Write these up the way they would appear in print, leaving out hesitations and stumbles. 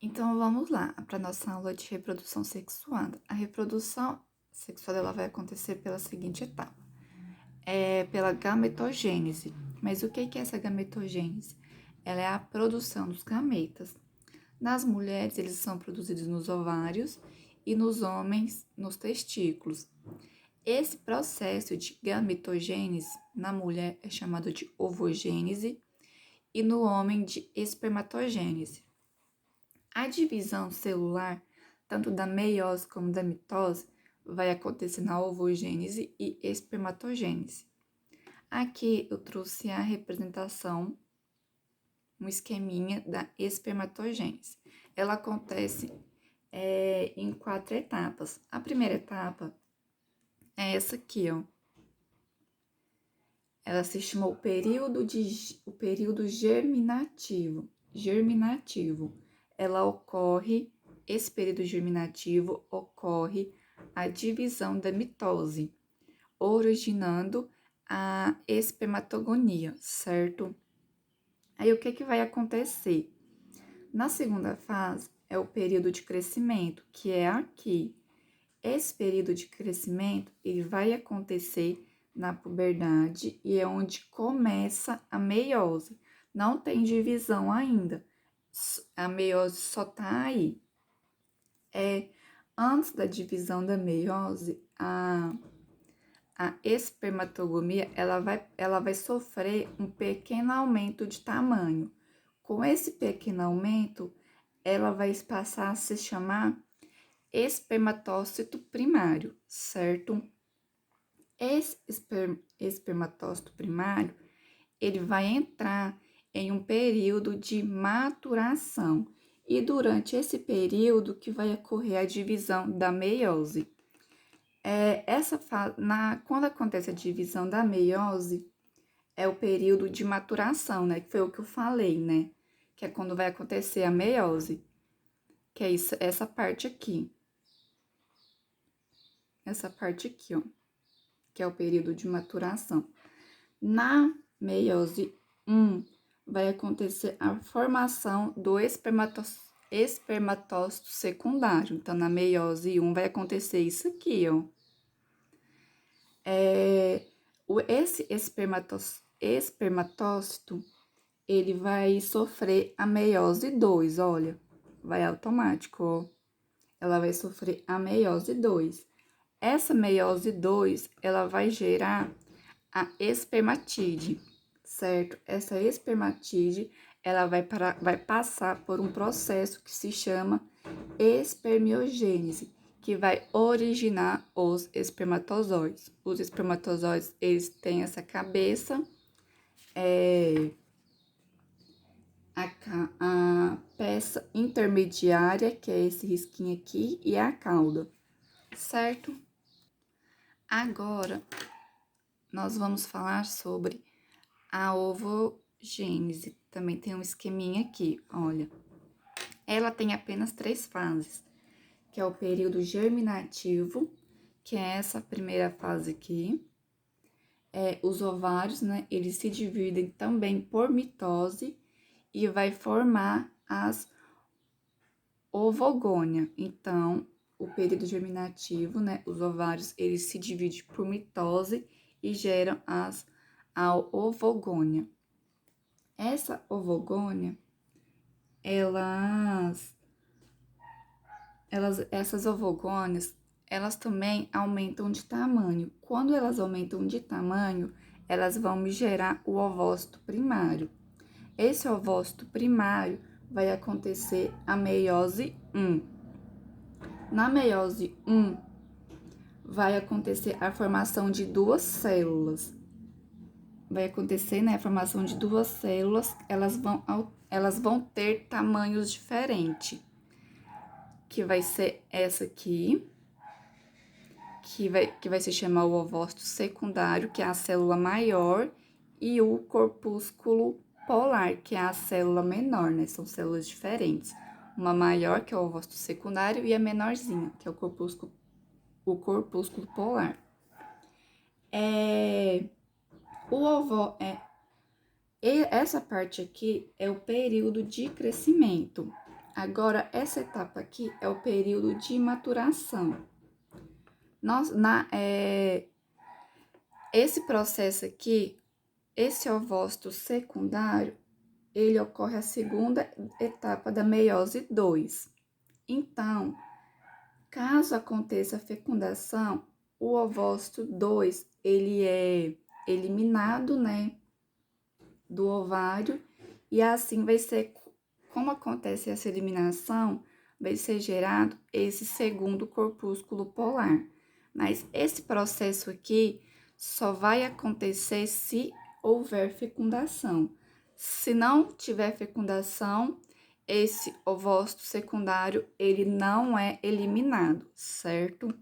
Então vamos lá para nossa aula de reprodução sexuada. A reprodução sexuada ela vai acontecer pela seguinte etapa: pela gametogênese. Mas o que é essa gametogênese? Ela é a produção dos gametas. Nas mulheres, eles são produzidos nos ovários e nos homens, nos testículos. Esse processo de gametogênese na mulher é chamado de ovogênese e no homem de espermatogênese. A divisão celular, tanto da meiose como da mitose, vai acontecer na ovogênese e espermatogênese. Aqui eu trouxe a representação, um esqueminha da espermatogênese. Ela acontece em 4 etapas. A primeira etapa é essa aqui, ó. Ela se chama o período germinativo. Esse período germinativo ocorre a divisão da mitose, originando a espermatogonia, certo? Aí o que vai acontecer? Na segunda fase é o período de crescimento, que é aqui. Esse período de crescimento, ele vai acontecer na puberdade e é onde começa a meiose. Não tem divisão ainda. A meiose só tá aí. Antes da divisão da meiose, a espermatogomia, ela vai sofrer um pequeno aumento de tamanho. Com esse pequeno aumento, ela vai passar a se chamar espermatócito primário, certo? Esse espermatócito primário, ele vai entrar em um período de maturação. E durante esse período que vai ocorrer a divisão da meiose. Quando acontece a divisão da meiose, é o período de maturação, né? Que foi o que eu falei, né? Que é quando vai acontecer a meiose. Que é isso, essa parte aqui. Essa parte aqui, ó. Que é o período de maturação. Na meiose 1, vai acontecer a formação do espermatócito secundário. Então, na meiose 1 vai acontecer isso aqui, ó. Esse espermatócito, ele vai sofrer a meiose 2, olha. Vai automático, ó. Ela vai sofrer a meiose 2. Essa meiose 2, ela vai gerar a espermatide, certo? Essa espermatide, ela vai passar por um processo que se chama espermiogênese, que vai originar os espermatozoides. Os espermatozoides, eles têm essa cabeça, a peça intermediária, que é esse risquinho aqui, e a cauda, certo? Agora, nós vamos falar sobre a ovogênese. Também tem um esqueminha aqui, olha. Ela tem apenas 3 fases, que é o período germinativo, que é essa primeira fase aqui. Os ovários, né, eles se dividem também por mitose e vai formar as ovogônia. Então, o período germinativo, né, os ovários, eles se dividem por mitose e geram a ovogônia. Essa ovogônia, essas ovogônias, elas também aumentam de tamanho. Quando elas aumentam de tamanho, elas vão me gerar o ovócito primário. Esse ovócito primário vai acontecer a meiose 1. Na meiose 1, vai acontecer a formação de 2 células. Vai acontecer, né, a formação de 2 células, elas vão ter tamanhos diferentes. Que vai ser essa aqui, que vai se chamar o ovócito secundário, que é a célula maior, e o corpúsculo polar, que é a célula menor, né? São células diferentes. Uma maior, que é o ovócito secundário, e a menorzinha, que é o corpúsculo polar. Essa parte aqui é o período de crescimento. Agora, essa etapa aqui é o período de maturação. Esse processo aqui, esse ovócito secundário, ele ocorre a segunda etapa da meiose 2. Então, caso aconteça a fecundação, o ovócito 2, ele é eliminado, né, do ovário, e assim vai ser, como acontece essa eliminação, vai ser gerado esse segundo corpúsculo polar. Mas esse processo aqui só vai acontecer se houver fecundação. Se não tiver fecundação, esse ovócito secundário, ele não é eliminado, certo?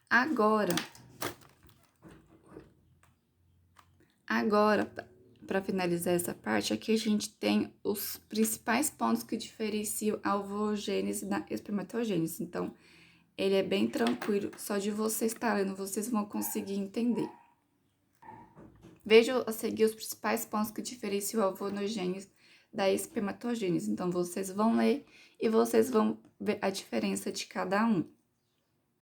Agora, para finalizar essa parte, aqui a gente tem os principais pontos que diferenciam a ovogênese da espermatogênese. Então, ele é bem tranquilo, só de vocês estar lendo, vocês vão conseguir entender. Veja a seguir os principais pontos que diferenciam a ovonogênese da espermatogênese. Então, vocês vão ler e vocês vão ver a diferença de cada um.